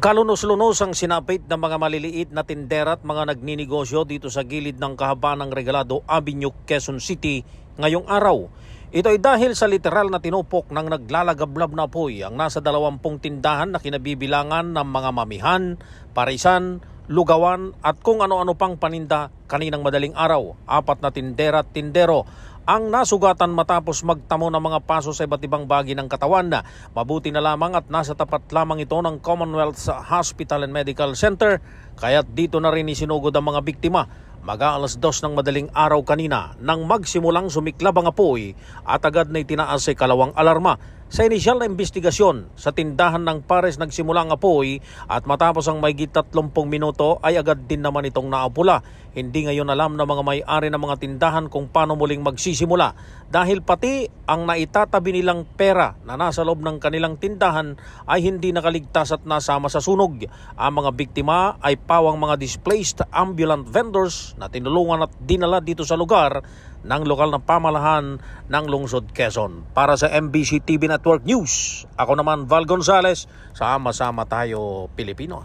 Kalunos-lunos ang sinapit ng mga maliliit na tindera at mga nagninegosyo dito sa gilid ng kahabaan ng Regalado Avenue, Quezon City ngayong araw. Ito ay dahil sa literal na tinupok ng naglalagablab na apoy ang nasa 20 tindahan na kinabibilangan ng mga mamihan, parisan, lugawan at kung ano-ano pang paninda kaninang madaling araw. 4 na tindera at tindero ang nasugatan matapos magtamo ng mga paso sa iba't ibang bahagi ng katawan. Mabuti na lamang at nasa tapat lamang ito ng Commonwealth Hospital and Medical Center, kaya't dito na rin isinugod ang mga biktima. Mag-aalas 2 ng madaling araw kanina nang magsimulang sumiklab ang apoy at agad na itinaas ay kalawang alarma. Sa inisyal na investigasyon, sa tindahan ng pares nagsimula ang apoy at matapos ang mahigit 30 minuto ay agad din naman itong naapula. Hindi ngayon alam ng mga may-ari ng mga tindahan kung paano muling magsisimula dahil pati ang naitatabi nilang pera na nasa loob ng kanilang tindahan ay hindi nakaligtas at nasama sa sunog. Ang mga biktima ay pawang mga displaced ambulant vendors na tinulungan at dinala dito sa lugar ng lokal na pamalahan ng Lungsod Quezon. Para sa MBC TV Network News, ako naman Val Gonzales, sama-sama tayo Pilipino.